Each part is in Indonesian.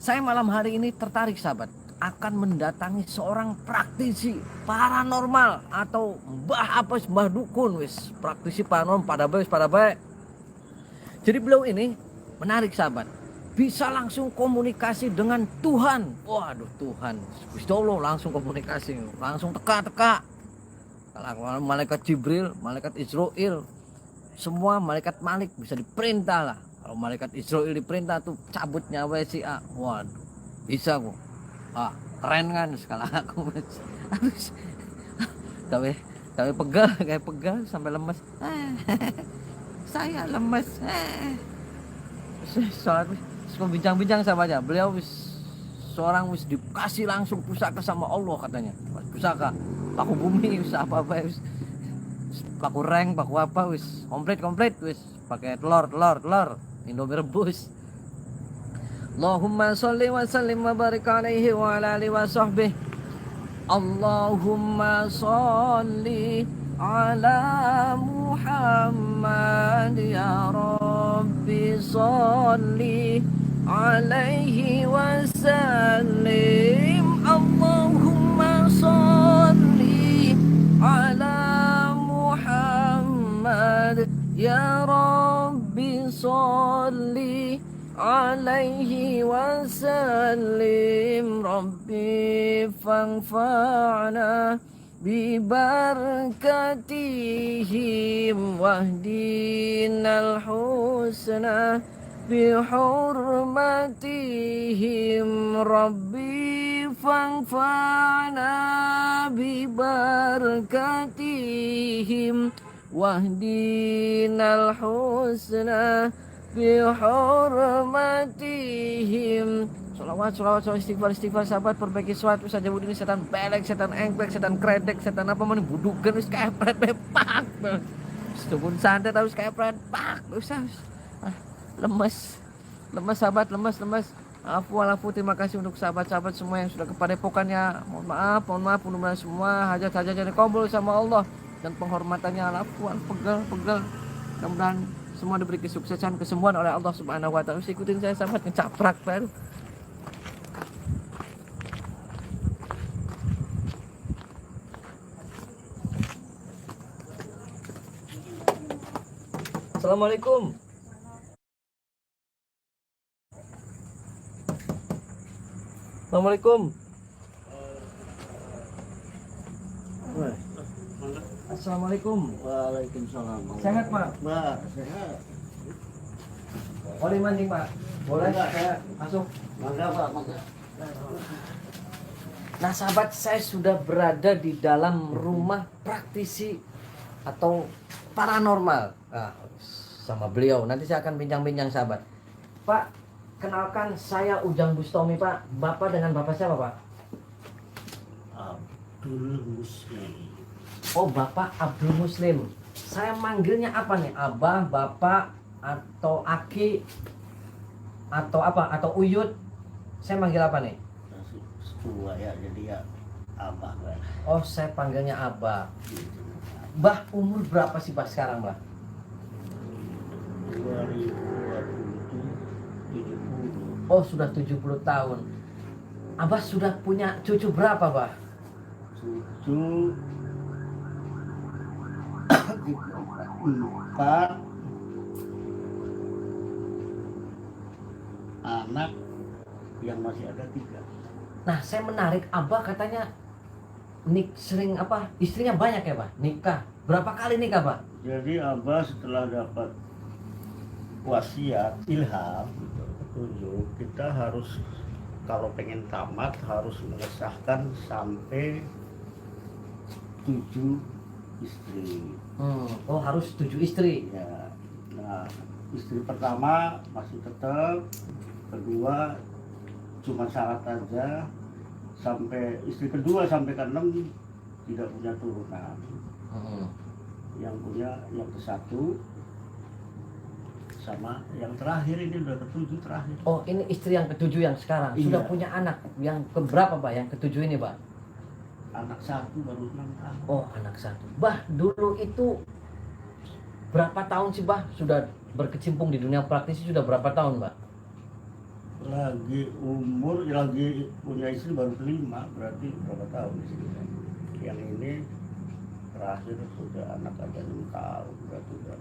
Saya malam hari ini tertarik sahabat akan mendatangi seorang praktisi paranormal atau mbah apa mbah dukun wis praktisi paranormal pada baik. Jadi beliau ini menarik sahabat, bisa langsung komunikasi dengan Tuhan. Waduh Tuhan, Gusti Allah langsung komunikasi, langsung teka-teka. Kalau malaikat Jibril, malaikat Israel, semua malaikat Malik bisa diperintah lah. Kalau malaikat Israel diperintah tuh cabut nyawa si A. Waduh, bisa kok. Ah, keren kan skala aku. Harus gawe pegal, kayak pegal sampai lemes. Saya lemes. Soal bincang-bincang sama aja. Beliau seorang dikasih langsung pusaka sama Allah katanya. Pusaka, paku bumi, wis apa-apa wis. Paku reng, paku apa wis komplit wis. Pakai telur. Indomie rebus. Allahumma sholli wa sallim wa barik alaihi wa ala alihi wa sahbihi. Allahumma sholli ala Muhammad ya Rabbi sholli alaihi wa sallim. Allahumma sholli ala Muhammad ya Rabbi sholli alaihi wasallim. Rabbi fanfa'na bibarakatihim wahdinal husna bihurmatihim. Rabbi fanfa'na bibarakatihim wahdinal husna bihurmatihim. Sholawat istighfar sahabat, perbaiki sholat usah jauh ini setan belek, setan engklek, setan kredek, setan apa mana budukan wis kepret bepak. Setubun santet harus kepret pak. Usah lemes sahabat, lemes. Afu, terima kasih untuk sahabat-sahabat semua yang sudah kepada pokannya. Mohon maaf mudah-mudahan semua hajat-hajatnya dikabul sama Allah dan penghormatannya. Afuan pegal. Mudah-mudahan semua diberi kesuksesan, kesembuhan oleh Allah Subhanahu wa taala. Ikutin saya sahabat, ngecaprak baru. Assalamualaikum. Assalamualaikum. Waalaikumsalam. Sehat Pak? Mbak, sehat. Boleh mancing Pak? Boleh nggak saya masuk? Mangga Pak, mangga. Nah sahabat, saya sudah berada di dalam rumah praktisi atau paranormal sama beliau. Nanti saya akan bincang-bincang sahabat. Pak, kenalkan saya Ujang Bustomi Pak. Bapak dengan bapak siapa Pak? Abdul Muslim. Oh Bapak Abdul Muslim. Saya manggilnya apa nih? Abah, Bapak, atau Aki, atau apa? Atau Uyut? Saya manggil apa nih? Tua ya, jadi ya Abah lah. Oh saya panggilnya Abah. Bah, umur berapa sih Bah sekarang Bah? 2027, 70. Oh sudah 70 tahun. Abah sudah punya cucu berapa Bah? Cucu 4, anak yang masih ada 3. Nah saya menarik, Abah katanya sering apa? Istrinya banyak ya Bah? Nikah. Berapa kali nikah Bah? Jadi Abah setelah dapat wasiat ilham gitu, petunjuk, kita harus kalau pengen tamat harus mengesahkan sampai 7 istri. Oh harus 7 istri. Ya. Nah, istri pertama masih tetap, kedua cuma syarat aja, sampai istri kedua sampai ke 6 tidak punya turunan. Yang punya yang ke-1 sama yang terakhir ini udah ke-7 terakhir. Oh ini istri yang ke-7 yang sekarang. Iya. Sudah punya anak yang keberapa Bah? Yang ke-7 ini Bah? Anak 1 baru 6 tahun. Oh anak 1. Bah dulu itu berapa tahun sih Bah sudah berkecimpung di dunia praktisi? Sudah berapa tahun Bah? lagi umur, lagi punya istri baru 5, berarti berapa tahun di sini kan? Yang ini terakhir sudah anak ada 6 tahun, berarti udah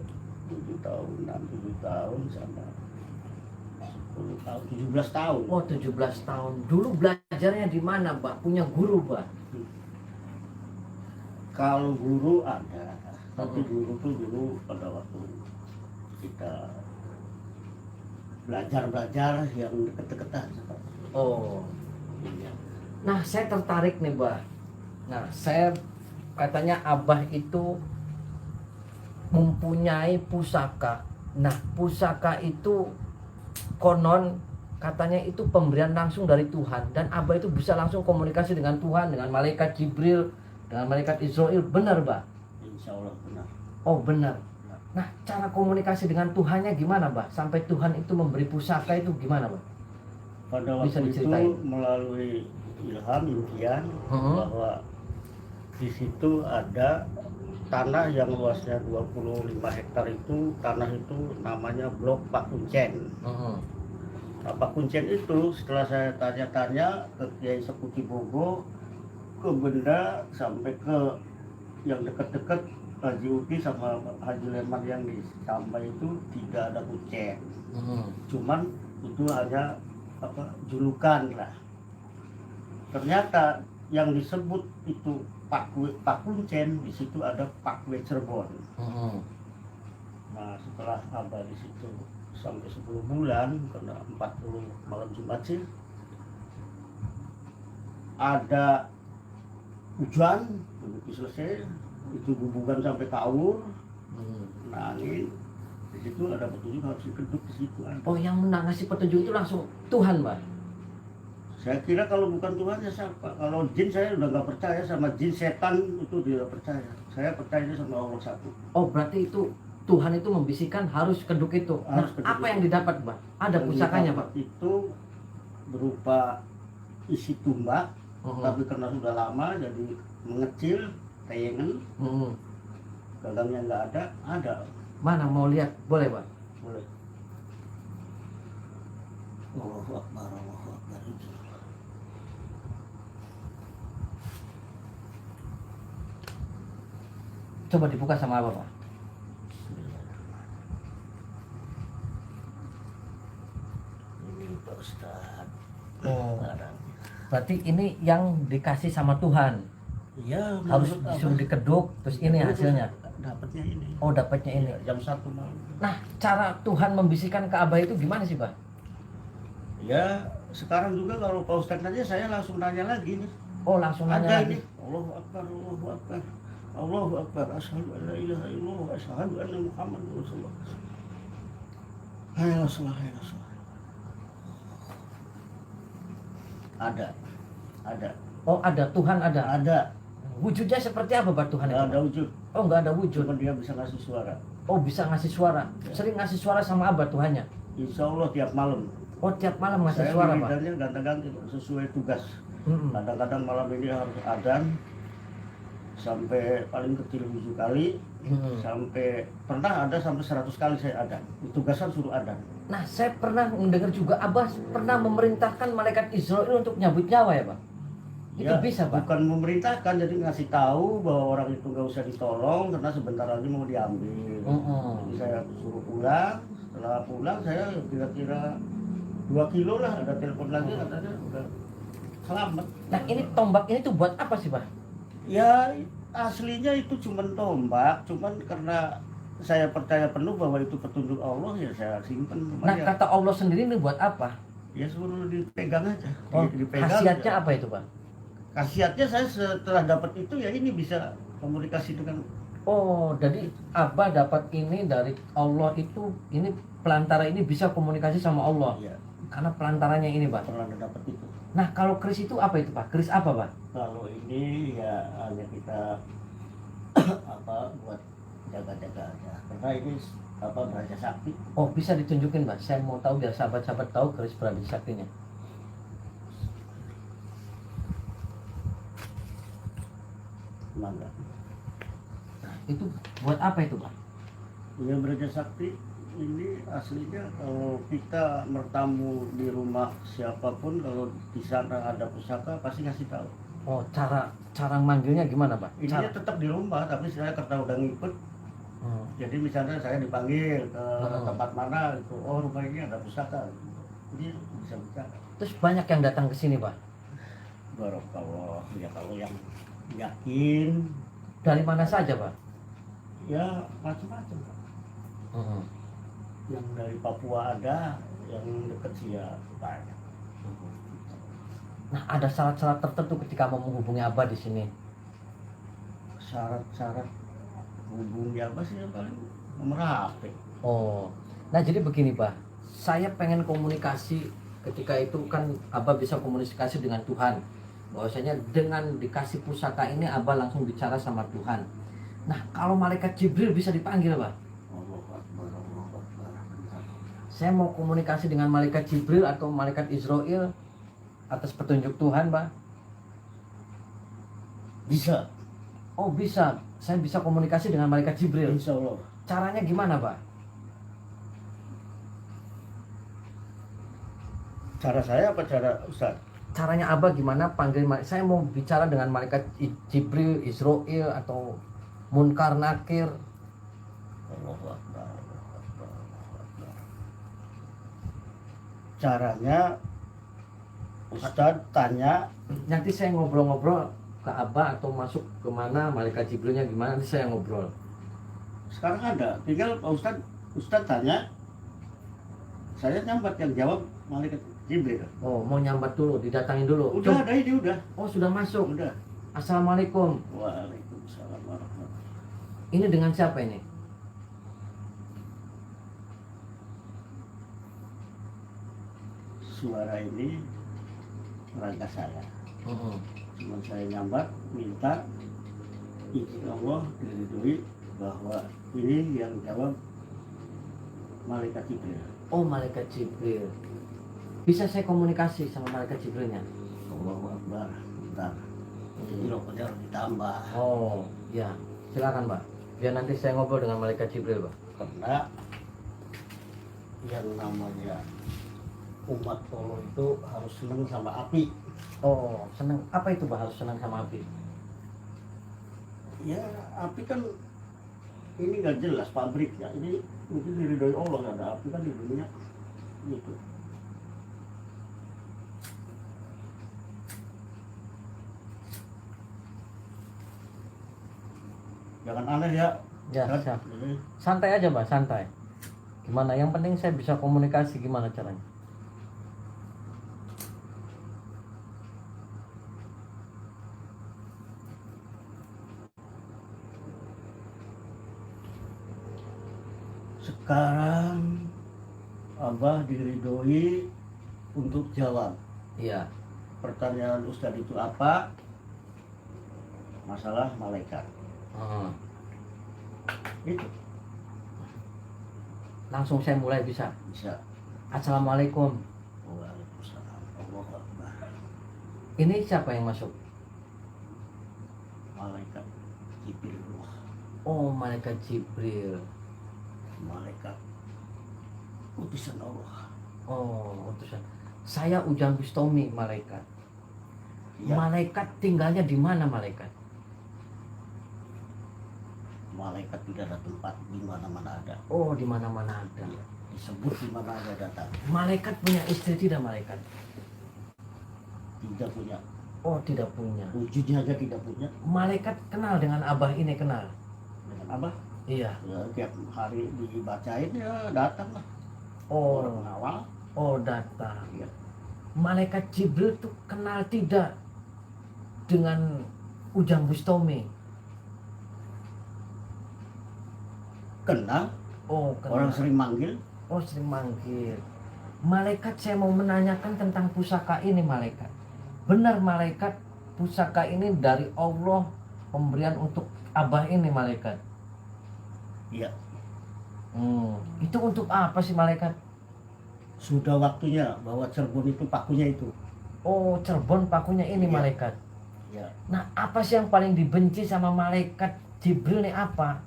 7 tahun, 6-7 tahun sama 10 tahun, 17 tahun. Oh 17 tahun. Dulu belajarnya di mana, Mbak? Punya guru, Mbak? Kalau guru ada, tapi guru tuh dulu pada waktu kita belajar yang deket-deketan. Oh. Iya. Nah, saya tertarik nih, Mbak. Nah, saya katanya Abah itu mempunyai pusaka. Nah, pusaka itu konon katanya itu pemberian langsung dari Tuhan, dan Abah itu bisa langsung komunikasi dengan Tuhan, dengan malaikat Jibril, dengan malaikat Israel. Benar, Mbak? Insya Allah benar. Oh, benar. Nah, cara komunikasi dengan Tuhannya gimana, Mbak? Sampai Tuhan itu memberi pusaka itu gimana, Mbak? Pada Bisa waktu itu diceritain? melalui ilham impian bahwa di situ ada tanah yang luasnya 25 hektar itu, tanah itu namanya Blok Pak Kuncen. Nah, Pak Kuncen itu setelah saya tanya-tanya ke Kiai Seputi Bogo, ke Benda, sampai ke yang dekat-dekat Haji Uti sama Haji Leman yang di Sambai itu tidak ada kuncen. Cuman itu hanya julukan lah. Ternyata yang disebut itu Pak Kuncen, di situ ada Pak Kue Cirebon. Nah, setelah Abah di situ sampai 10 bulan, karena 40 malam Jumat sih, ada hujan, begitu selesai itu hubungan sampai kaur. Nah, ini di situ ada petunjuk harus dikeduk di situ. Oh, yang ngasih petunjuk itu langsung Tuhan, Mbak? Saya kira kalau bukan Tuhan ya siapa? Kalau jin saya udah nggak percaya, sama jin setan itu tidak percaya. Saya percaya sama Allah satu. Oh, berarti itu Tuhan itu membisikkan harus keduk itu. Nah, Harus keduk apa itu. yang didapat, Mbak? Ada Yang pusakanya, didapat Pak? Itu berupa isi tumbak, tapi karena sudah lama jadi mengecil, tayangan, gagangnya nggak ada. Mana mau lihat? Boleh, Pak? Boleh. Allahu Akbar, Allahu Akbar. Coba dibuka sama apa, Pak? Ini Pak Ustaz. Oh, Barang. berarti ini yang dikasih sama Tuhan. Iya, Harus menurut disuruh Abah, dikeduk, terus ini hasilnya. dapatnya ini. Oh, dapatnya ini. Jam 1 malam. Nah, cara Tuhan membisikkan ke Abah itu gimana sih, Pak? Ya, sekarang juga kalau Pak Ustadz aja saya langsung nanya lagi nih. Oh, langsung nanya Ada lagi. ini. Allahu Akbar, Allahu Akbar. Allahu Akbar, asyhadu an la ilaha illallah, asyhadu anna Muhammadar Rasulullah. Hayya shalah, hayya shalah. Ada. Oh, ada Tuhan ada. Ada. Wujudnya seperti apa, Pak, Tuhan itu? Nggak ada wujud. Oh, nggak ada wujud. Cuma dia bisa ngasih suara. Oh, bisa ngasih suara. Sering ngasih suara sama Abah Tuhannya. Insya Allah tiap malam. Oh, tiap malam ngasih Saya suara, Pak. wiridannya ganti-ganti sesuai tugas. Mm-mm. Kadang-kadang malam ini harus adzan sampai paling kecil 7 kali, sampai pernah ada sampai 100 kali saya adzan. Tugasan suruh adzan. Nah, saya pernah mendengar juga Abah pernah memerintahkan malaikat Israel untuk nyabut nyawa ya, Pak? Itu bisa, Pak? Bukan memerintahkan, jadi ngasih tahu bahwa orang itu nggak usah ditolong karena sebentar lagi mau diambil. Jadi saya suruh pulang. Setelah pulang saya kira-kira 2 kilo lah, ada telepon lagi katanya udah selamat. Nah, ini tombak ini tuh buat apa sih, Pak? Ya aslinya itu cuman tombak, cuman karena saya percaya penuh bahwa itu petunjuk Allah ya saya simpen. Nah, kata Allah sendiri ini buat apa? Ya suruh dipegang aja. Oh, Dipegang khasiatnya aja. apa itu, Pak? Khasiatnya saya setelah dapat itu ya ini bisa komunikasi dengan. Oh, jadi Abah dapat ini dari Allah itu, ini pelantara ini bisa komunikasi sama Allah. Ya, Karena pelantarannya ini, Pak. pernah dapat itu. Nah, kalau keris itu apa itu, Pak? Keris apa, Pak? Kalau ini ya hanya kita buat jaga-jaga aja. Karena ini Beraja Sakti. Oh, bisa ditunjukin, Pak? Saya mau tahu biar sahabat-sahabat tahu keris Beraja Saktinya. Mangga. Itu buat apa itu, Pak? Ini Beraja Sakti Ini aslinya kalau kita bertamu di rumah siapapun, kalau di sana ada pusaka pasti kasih tahu. Oh, cara manggilnya gimana, Pak? Ini Cara. tetap di rumah, tapi saya karena udah ngikut, Hmm. jadi misalnya saya dipanggil ke Hmm. tempat mana gitu, oh rumah ini ada pusaka, jadi bisa bicara. Terus banyak yang datang ke sini, Pak. Kalau ya kalau yang yakin, Dari mana saja, Pak? ya macam-macam. Hmm. Yang dari Papua ada, yang dekat sih ya banyak. Nah, ada syarat-syarat tertentu ketika mau menghubungi Abah di sini. Syarat-syarat hubungi apa sih yang paling nomor HP. Oh, nah jadi begini, Pak. Saya pengen komunikasi ketika itu kan Abah bisa komunikasi dengan Tuhan. Bahwasanya dengan dikasih pusaka ini Abah langsung bicara sama Tuhan. Nah, kalau malaikat Jibril bisa dipanggil, Pak. Allahu Akbar, Allahu Akbar. Saya mau komunikasi dengan malaikat Jibril atau malaikat Israel atas petunjuk Tuhan, Pak. Bisa, Oh, bisa. Saya bisa komunikasi dengan malaikat Jibril. insya Allah. Caranya gimana, Pak? Cara saya apa cara Ustaz? Caranya Abah gimana panggil saya mau bicara dengan malaikat Jibril, Israel atau Munkar Nakir. Allahu Akbar, Allahu Akbar, Allahu Akbar. Caranya Ustaz tanya, Nanti saya ngobrol-ngobrol ke Abah atau masuk kemana malaikat Jibrilnya gimana, nanti saya ngobrol. sekarang ada, tinggal Pak Ustaz tanya, saya nyambat yang jawab malaikat Jibril. Oh, mau nyambat dulu, didatangin dulu. Udah ada ini udah. Oh, sudah masuk. Udah. Assalamualaikum. Waalaikumsalam warahmatullahi. Ini dengan siapa ini? Suara ini rangga saya. Mm-mm. Cuma saya nyambat, minta izin Allah diridhoi bahwa ini yang jawab malaikat Jibril. Oh, malaikat Jibril. Bisa saya komunikasi sama malaikat Jibrilnya? Allahu Akbar. Bentar. Ini rokoknya harus ditambah. Oh, ya. Silakan, Pak. Biar nanti saya ngobrol dengan malaikat Jibril, Pak. Karena yang namanya umat Allah itu harus senang sama api. Oh, senang. Apa itu, Pak? Harus senang sama api? Ya, api kan ini nggak jelas pabriknya. Ini mungkin diridhoi Allah, ada api kan di dunia gitu. Jangan aneh ya. Ya, Kan? siap. Ini Santai aja, Mbak, santai. Gimana? Yang penting saya bisa komunikasi gimana caranya? sekarang Abah diridhoi untuk jawab Iya. pertanyaan Ustadz itu apa? Masalah malaikat. Heeh. Itu Langsung saya mulai bisa. bisa. Assalamualaikum. Waalaikumsalam. Allahu Akbar. Ini siapa yang masuk? Malaikat Jibril. Oh, malaikat Jibril. Malaikat utusan Allah. Oh, utusan. Saya Ujang Bustomi, malaikat. Ya, Malaikat tinggalnya di mana, malaikat? malaikat tidak ada tempat, di mana-mana ada. Oh, di mana-mana ada. Ya, disebut di mana ada datang. Malaikat punya istri tidak, malaikat? Tidak punya, Oh, tidak punya. wujudnya aja tidak punya. Malaikat kenal dengan Abah ini, kenal? Dengan Abah, Iya. ya tiap hari dibacain ya datang lah. Oh, Orang pengawal. oh datang. Ya. Malaikat Jibril tuh kenal tidak dengan Ujang Bustomi? Kenal, Oh, kenal. orang sering manggil. Oh, sering manggil. Malaikat, saya mau menanyakan tentang pusaka ini, malaikat. Benar, malaikat, pusaka ini dari Allah, pemberian untuk Abah ini, malaikat. Ya, Itu untuk apa sih, malaikat? sudah waktunya bahwa Cirebon itu pakunya itu. Oh, Cirebon pakunya ini, Iya. malaikat. Ya, Nah, apa sih yang paling dibenci sama malaikat Jibril nih, apa?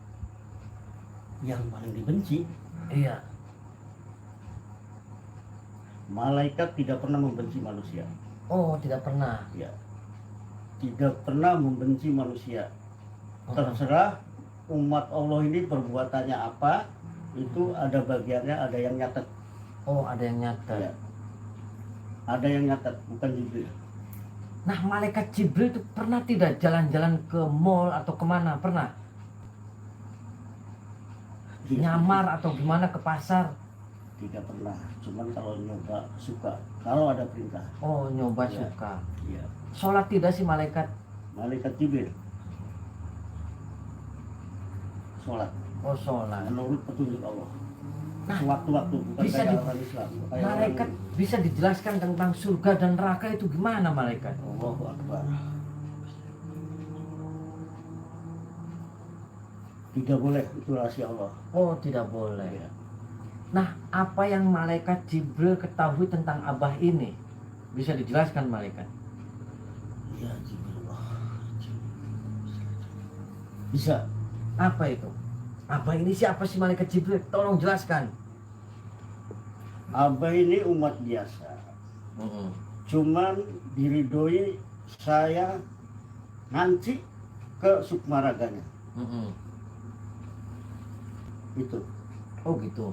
yang paling dibenci Iya. Malaikat tidak pernah membenci manusia. Oh, tidak pernah. Ya, tidak pernah membenci manusia. Terserah umat Allah ini perbuatannya apa, itu ada bagiannya, ada yang nyatet. Oh, ada yang nyata. Ya. Ada yang nyatet, bukan Jibril. Nah, malaikat Jibril itu pernah tidak jalan-jalan ke mall atau kemana? Pernah? Nyamar atau gimana ke pasar? Tidak pernah. Cuman kalau nyoba suka. Kalau ada perintah. Oh, nyoba Ya. suka. Ya. Sholat tidak sih malaikat? Malaikat Jibril. Sholat. Oh, sholat. Menurut petunjuk Allah. Nah, Sewaktu-waktu, bukan bisa kayak di- orang Islam. Kayak Malaikat orang bisa dijelaskan tentang surga dan neraka itu gimana malaikat? Allahu Akbar. Tidak boleh, itu rahasia Allah. Oh, tidak boleh. Ya. Nah, apa yang malaikat Jibril ketahui tentang Abah ini? Bisa dijelaskan malaikat? Ya, Jibril. Bisa. Apa itu? Abah ini siapa sih malaikat Jibril? Tolong jelaskan. Abah ini umat biasa. Cuman diridoi saya nanti ke sukmaraganya. Itu. Oh gitu.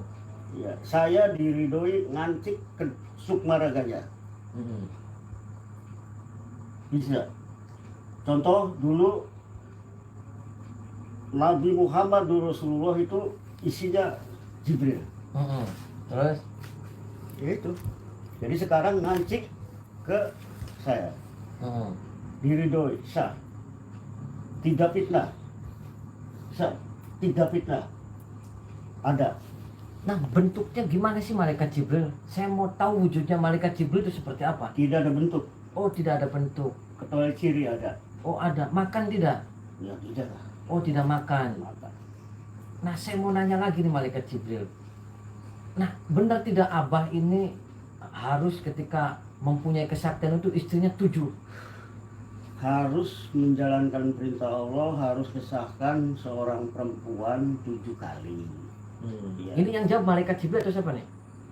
Ya, saya diridoi ngancik ke sukmaraganya. Bisa. Contoh dulu Nabi Muhammad Rasulullah itu isinya Jibril. Terus? Itu. Jadi sekarang ngancik ke saya. Diridoi, sah. Tidak fitnah. Sah. Tidak fitnah. Ada. Nah, bentuknya gimana sih malaikat Jibril? Saya mau tahu wujudnya malaikat Jibril itu seperti apa. Tidak ada bentuk. Oh, tidak ada bentuk. Kecuali ciri ada. Oh, ada. Makan tidak? Ya tidak lah. Oh, tidak makan. Mata. Nah, saya mau nanya lagi nih malaikat Jibril. Nah, benar tidak Abah ini harus ketika mempunyai kesaktian itu istrinya 7? Harus menjalankan perintah Allah, harus kesahkan seorang perempuan 7 kali. Iya. Ini yang jawab malaikat Jibril atau siapa nih?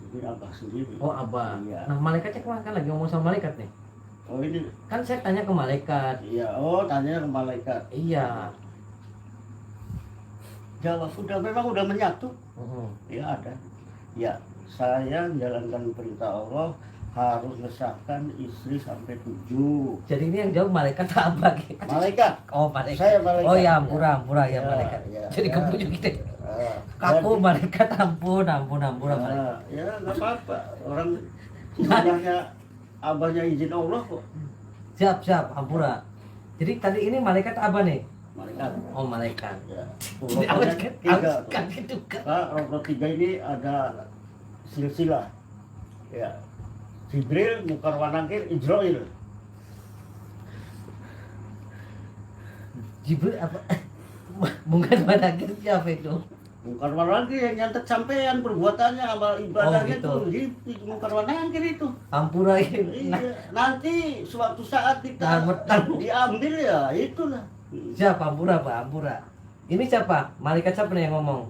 Ini Abah sendiri. Oh, Abah. Iya. Nah, malaikatnya kemana kan lagi ngomong sama malaikat nih? Oh ini. Kan saya tanya ke malaikat. Iya. Oh tanya ke malaikat. Iya. Jawab memang udah menyatu. Mhm. Ya ada. Ya, saya menjalankan perintah Allah, harus ngesahkan istri sampai 7. Jadi ini yang jawab malaikat apa gitu? Malaikat. Oh, malaikat. Saya malaikat. Oh ya, ampura ya, Ya, malaikat. ya, Jadi ya. kebujuk gitu. Kaku. Kaku malaikat, ampun malaikat. Ya nggak apa-apa. Orang sebenarnya abahnya izin Allah kok. Siap, ampura. Jadi tadi ini malaikat apa nih? Malaikat. Oh, malaikat. Ya. Jadi apa Rokoknya tiga. kan itu kan. Rokok 3 ini ada silsilah. Ya. Jibril, Mungkar wa Nakir, Ijrail. Jibril apa? Bukan malaikat siapa itu? Mungkar wa Nakir yang nyantet sampean perbuatannya, amal ibadahnya Oh, gitu. itu Mungkar wa Nakir itu. Ampura ini. Nah, Iya. Nanti suatu saat kita Nah, diambil ya itulah. siapa ampura Pak? Ampura. Ini siapa? Malaikat siapa nih yang ngomong?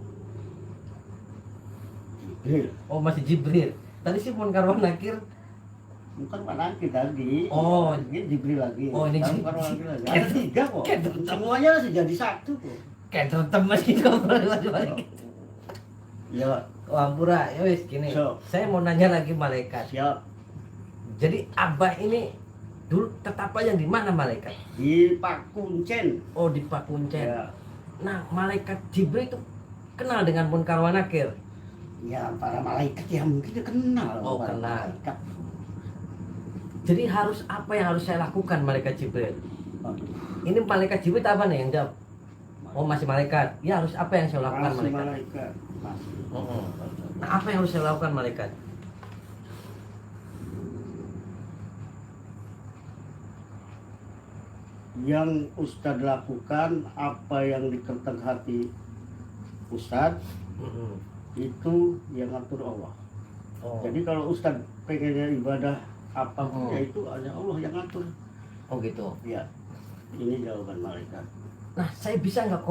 Jibril. Oh, masih Jibril. Tadi sih Munkar wa Nakir. Bukan wa Nakir tadi. Oh. Ini Jibril lagi. Oh, ini Sekarang Mungkar wa Nakir lagi. Ada 3 kok. Kayak Semuanya masih jadi 1 kok. Kayak teman gitu malaikat. Ya, Oh, ampura. Ya wis gini. So. Saya mau nanya lagi malaikat. siap. Jadi Abah ini dulu tetap yang di mana malaikat? Di Pak Kuncen. Oh, di Pak Kuncen. Ya. Nah, malaikat Jibril itu kenal dengan Munkar wa Nakir. Ya, para malaikat ya mungkin dia kenal. Oh, para kenal. malaikat. Jadi harus apa yang harus saya lakukan malaikat Jibril? Aduh, Ini malaikat Jibril apa nih yang jawab? Oh, masih malaikat. Ya harus apa yang saya lakukan masih malaikat? malaikat. Masih. Nah, apa yang harus saya lakukan malaikat? Yang Ustadz lakukan, apa yang diketok hati Ustadz, itu yang ngatur Allah. Oh. Jadi kalau Ustadz pengennya ibadah apapun, ya itu hanya Allah yang ngatur. Oh gitu. Ya, ini jawaban malaikat. Nah, saya bisa nggak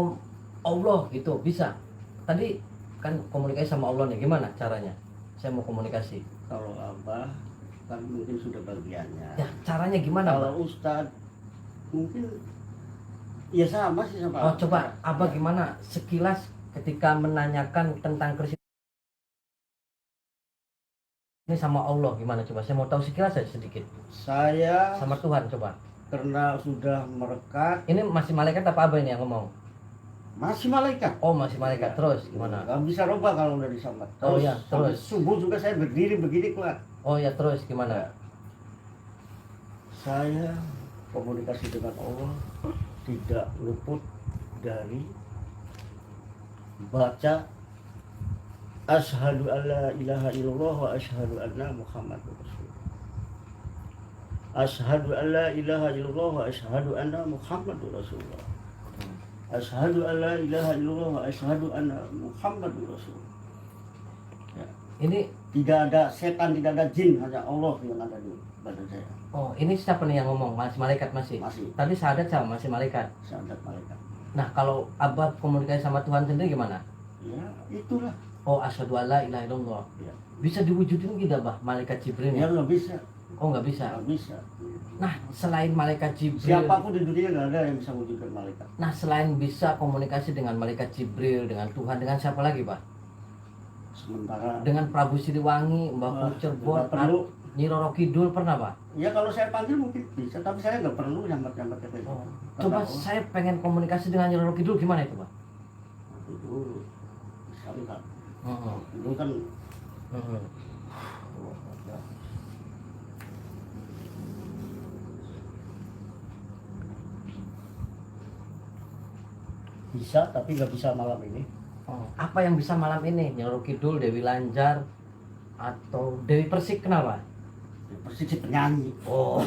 Allah gitu? Bisa. Tadi kan komunikasi sama Allah nih, gimana caranya? Saya mau komunikasi. Kalau Abah kan mungkin sudah bagiannya. Ya, caranya gimana, Abah? Kalau Ustadz mungkin ya sama sih sama. Oh, coba Abah gimana sekilas ketika menanyakan tentang Kristus ini sama Allah, gimana coba? Saya mau tahu sekilas saja sedikit. Saya Sama Tuhan coba. karena sudah merekat, Ini masih malaikat apa Abah ini yang ngomong? masih malaikat. Oh, masih malaikat. Terus gimana? Gak bisa rubah kalau udah disambat. Oh, ya, sampai terus. subuh juga saya berdiri begini kuat. Oh ya, terus gimana? Saya komunikasi dengan Allah tidak luput dari baca asyhadu alla ilaha illallah wa asyhadu anna muhammadur rasulullah. Asyhadu alla ilaha illallah wa asyhadu anna muhammadur rasulullah. Asyhadu alla ilaha illallah wa asyhadu anna muhammadur rasulullah. Ya. Ini Tidak ada setan, tidak ada jin, hanya Allah yang ada di badan saya. oh, ini siapa nih yang ngomong? Masih malaikat masih? Masih Tadi syahadat sama masih malaikat. syahadat malaikat. Nah, kalau Abah komunikasi sama Tuhan sendiri gimana? Ya, itulah. Oh, asyhadu alla ilaha illallah. Ya. Bisa diwujudin gitu, Abah, malaikat Jibril Ya ya? nggak bisa, Oh, nggak bisa. nggak bisa. Nah, selain malaikat Jibril, Siapapun di dunia nggak ada yang bisa wujudkan malaikat. nah selain bisa komunikasi dengan malaikat Jibril, dengan Tuhan, dengan siapa lagi, Pak? Sementara Dengan Prabu Siliwangi, Mbah Wah, Cirebon, nggak perlu. Nyi Roro Kidul pernah, Pak? Ya kalau saya panggil mungkin bisa, tapi saya nggak perlu nyambat-nyambat kayak gitu. Oh. Karena Coba Allah saya pengen komunikasi dengan Nyi Roro Kidul, gimana itu, Pak? itu bisa nggak? Heeh. Itu kan Heeh. bisa, tapi nggak bisa malam ini. Oh, apa yang bisa malam ini? Nyi Roro Kidul, Dewi Lanjar, atau Dewi Persik, kenapa? Ya, persis si penyanyi. Oh,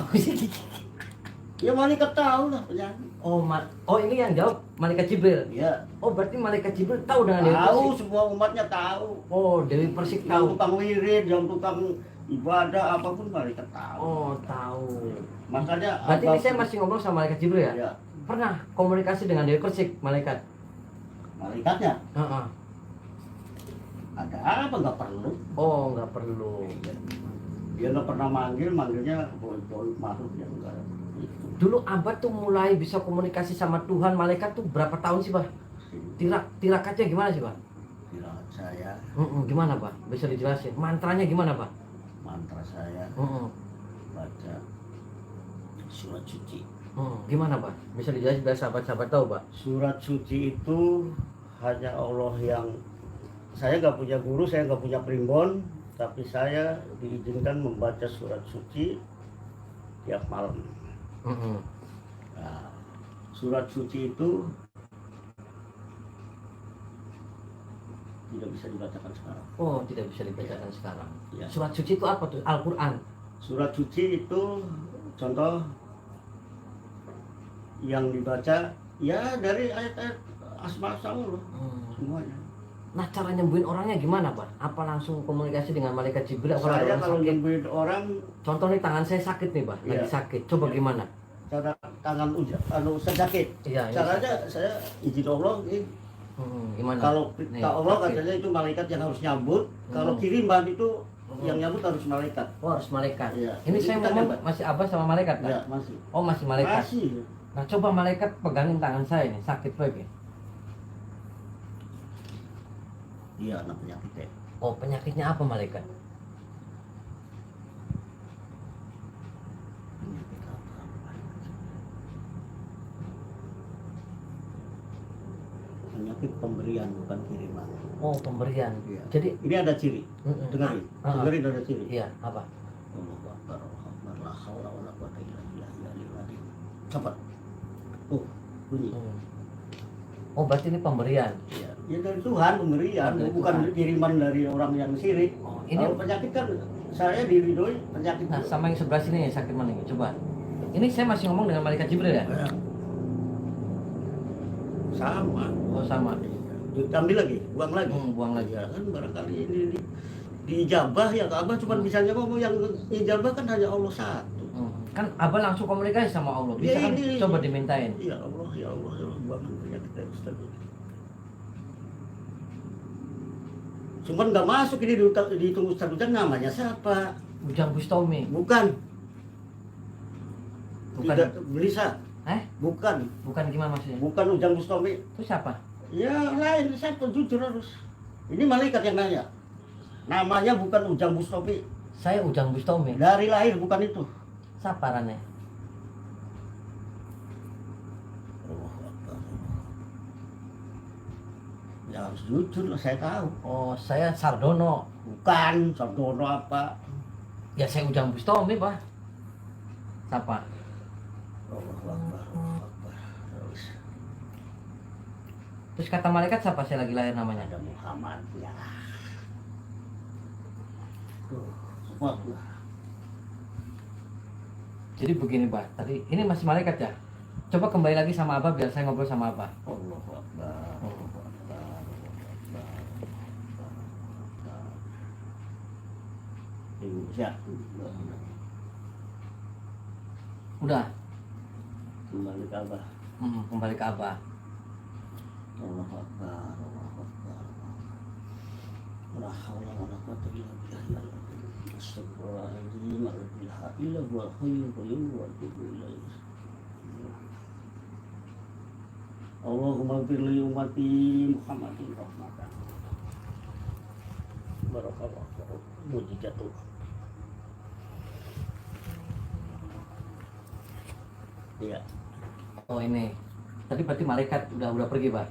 Ya malaikat tahu lah penyanyi. oh ini yang jawab malaikat Jibril. Ya Oh, berarti malaikat Jibril tahu dengan Dewi tahu, Persik. semua umatnya tahu. Oh, Dewi Persik Yang tahu. tukang wirid, yang tukang ibadah apapun malaikat tahu. Oh, tahu. Makanya Berarti ini apa- saya masih ngobrol sama malaikat Jibril ya? Ya, Pernah komunikasi dengan Dewi Persik, malaikat? malaikatnya Heeh. ada apa nggak perlu. Oh, nggak perlu. Dia nggak pernah manggilnya boy makhluk yang enggak itu. Dulu Abah tuh mulai bisa komunikasi sama Tuhan, malaikat tuh berapa tahun sih, Bah? Tirakatnya gimana sih, Bah? Tirakat saya, Gimana, Bah? Bisa dijelasin? Mantranya gimana, Bah? mantra saya baca surat suci. Gimana, Bah? Bisa dijelasin biar sahabat-sahabat tahu, Bah? Surat suci itu hanya Allah yang, saya nggak punya guru, saya nggak punya primbon, tapi saya diizinkan membaca surat suci tiap malam. Nah, surat suci itu tidak bisa dibacakan sekarang. Oh, tidak bisa dibacakan sekarang. Ya. Surat suci itu apa tuh? Al-Quran. Surat suci itu contoh yang dibaca ya dari ayat-ayat asma-asma loh semuanya. Nah, cara nyembuhin orangnya gimana, Pak? Apa langsung komunikasi dengan malaikat Jibril? Apa Saya orang kalau sakit? nyembuhin orang, Contoh nih, tangan saya sakit nih, Pak. Lagi Iya. sakit. Coba Iya. gimana? cara tangan sakit. Iya, ini Caranya sakit. saya izin Allah ini. Gimana? Kalau Nih, kata Allah sakit. katanya itu malaikat yang harus nyambut. Kalau kiriman itu yang nyambut harus malaikat. Oh, harus malaikat. Iya. Ini Jadi saya kita ngomong nyambut. masih Abah sama malaikat, Pak? Ya masih. Oh, masih malaikat. Masih. Nah, coba malaikat pegangin tangan saya nih, sakit lagi. Iya, anak penyakitnya. Oh, penyakitnya apa malaikat? Penyakit apa? Penyakit pemberian bukan kiriman. Oh, pemberian. Iya. Jadi, Ini ada ciri. Mm-mm. Dengerin. Ah. Dengerin ada ciri. iya, apa? Allahu Akbar, Allahu Akbar, la haula wala quwwata illa billah. Cepat. Oh, bunyi. Oh, berarti ini pemberian. Ya, ya dari Tuhan pemberian, Dari bukan Tuhan. kiriman dari orang yang sirik. Oh, ini Kalau penyakit kan saya diridhoi penyakit. nah sama yang sebelah sini sakit mana nih? Coba. Ini saya masih ngomong dengan malaikat Jibril ya? Ya. Sama. Oh, sama. Ambil lagi, buang lagi. Buang lagi. Ya kan barangkali ini diijabah ya Abah cuma bisa ngomong yang ijabah kan hanya Allah satu. Kan Abah langsung komunikasi sama Allah. Bisa Ya, kan ini- coba dimintain. Ya Allah, ya Allah, ya Allah, buangkan penyakit dari Ustaz. Cuman nggak masuk ini dihitung Ustaz Ujang, namanya siapa? Ujang Bustami. Bukan. Bukan. Tidak Melisa. Bukan. Bukan gimana maksudnya? Bukan Ujang Bustami. Itu siapa? Ya lain, siapa, jujur harus. Ini malaikat yang nanya. Namanya bukan Ujang Bustami. Saya Ujang Bustami. Dari lahir bukan itu. Siapa Rane? Ya harus jujur lah, saya tahu. Oh, saya Sardono. Bukan, Sardono apa? Ya saya Ujang Bustami, Pak. Siapa? Allahu Akbar, Allahu Akbar. Terus Terus kata malaikat siapa saya lagi lahir namanya? ada Muhammad ya. Tuh, semua tuh. Jadi begini, Pak. Tadi ini masih malaikat ya? Coba kembali lagi sama Abah biar saya ngobrol sama Abah. Allahu Akbar, Allahu Akbar, Allahu Akbar, Allahu Akbar. Insya Allah. Udah. Kembali ke Abah. Kembali ke Abah. Allahu Akbar, Allahu Akbar. La haula wa la quwwata illa billah. Astagfirullahaladzim, la ilaha illa huwal hayyul qayyum wa atubu ilaih. Allahumma ighfir li ummati Muhammadin rahmatan. Barakallahu mujizatullah. Iya. Oh ini. Tadi berarti malaikat udah pergi, Pak.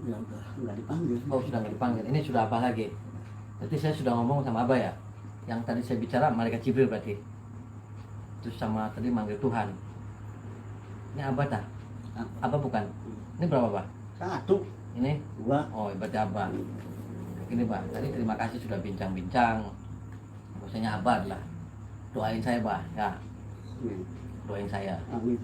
Ya udah nggak dipanggil. Oh sudah nggak dipanggil. Ini sudah Abah lagi. Berarti saya sudah ngomong sama Abah ya. Yang tadi saya bicara malaikat Jibril berarti. Terus sama tadi manggil Tuhan. Ini Abah tak? Abah bukan? Ini berapa, Pak? Satu, Ini? dua. Oh, berarti Abah. Ini, Pak. Tadi terima kasih sudah bincang-bincang. Maksudnya Abah adalah doain saya, Pak. Ya, doain saya. Amin.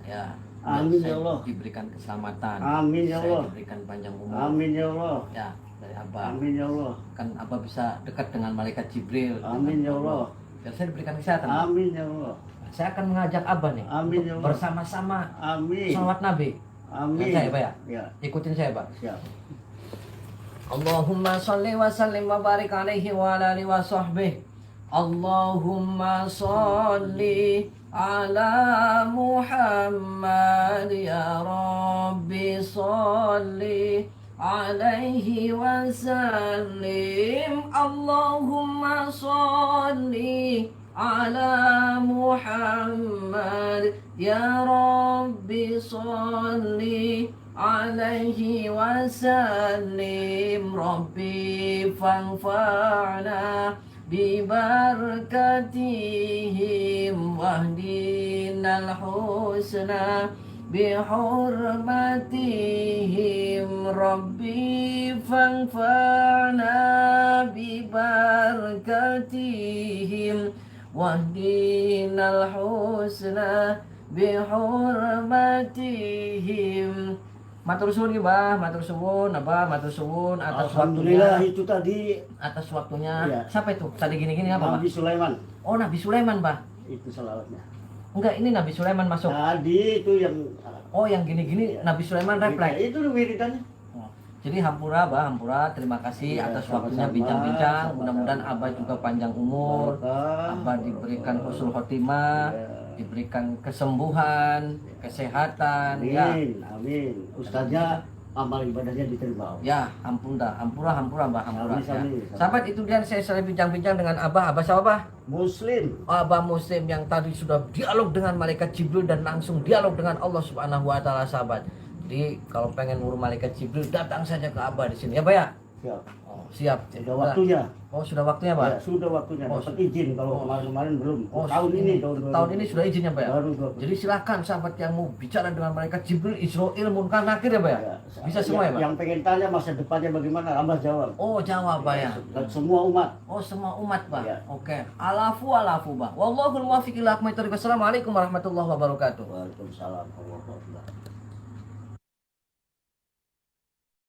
Ya. Amin saya ya Allah. diberikan keselamatan. Amin ya Allah. Saya diberikan panjang umur. Amin ya Allah. Ya, dari Abah. Amin ya Allah. Kan Abah bisa dekat dengan malaikat Jibril. Amin ya Allah. Biar saya diberikan kesehatan. Pak. Amin ya Allah. Saya akan mengajak Abah nih. Amin ya Allah. Bersama-sama Amin. salawat Nabi. Amin. Saya, Pak ya? Ya, Ikutin saya, Pak. siap. Allahumma salli wa sallim wa barik alaihi wa ala alihi wa sahbihi. Allahumma salli ala Muhammad ya Rabbi salli alaihi wa sallim. Allahumma salli ala Muhammad ya Rabbi salli alaihi wasallim. Rabbi fanfa'na bibarakatihim wahdinal husna bihurmatihim. Rabbi fanfa'na bibarakatihim wahdinal husna bihurmatihim. Matur suwun ki, Bah, matur suwun, Abah, matur suwun atas Alhamdulillah waktunya. itu tadi Atas waktunya. Iya. Siapa itu? Tadi gini-gini apa, Bah? Nabi Sulaiman. Oh, Nabi Sulaiman, Bah. Itu salawatnya. Enggak, ini Nabi Sulaiman masuk. Tadi itu yang Oh, yang gini-gini Iya. Nabi Sulaiman reply. Itu wiridannya. Oh. Jadi hampura, Bah, hampura. Terima kasih Iya, atas sama-sama, waktunya bincang-bincang. sama-sama. Mudah-mudahan Abah juga panjang umur. Barakah. Abah diberikan husnul khotimah, Iya. diberikan kesembuhan, kesehatan, ya. Amin, amin. Ustaznya amal ibadahnya diterima. Ya, ampun dah, hampura, Mbah, hampura. Amin, Ya. amin. Sahabat, itu dia saya sering bincang-bincang dengan Abah siapa, Bah? Muslim. Abah Muslim yang tadi sudah dialog dengan malaikat Jibril dan langsung dialog dengan Allah Subhanahu wa taala, sahabat. Jadi, kalau pengen ngurus malaikat Jibril, datang saja ke Abah di sini ya, Bah ya? Siap. Oh, siap. Sudah waktunya. Oh, sudah waktunya, Bah? Ya, sudah waktunya. Oh, Dapat izin kalau kemarin-kemarin belum. Oh, tahun ini tahun ini sudah izinnya, Pak ya? Baru dapat. Jadi silakan sahabat yang mau bicara dengan malaikat Jibril, Israil, Munkar, Nakir ya, Pak ya? Ya, Bisa semua ya, Pak? Yang pengen tanya masa depannya bagaimana, Abah jawab. Oh, jawab, Pak ya? Dan semua umat. Oh, semua umat, Pak. Ya. Oke. Alafu, Pak. Wallahul muwaffiq ila aqwamit thoriq. Wassalamualaikum warahmatullahi wabarakatuh. Waalaikumsalam warahmatullahi wabarakatuh.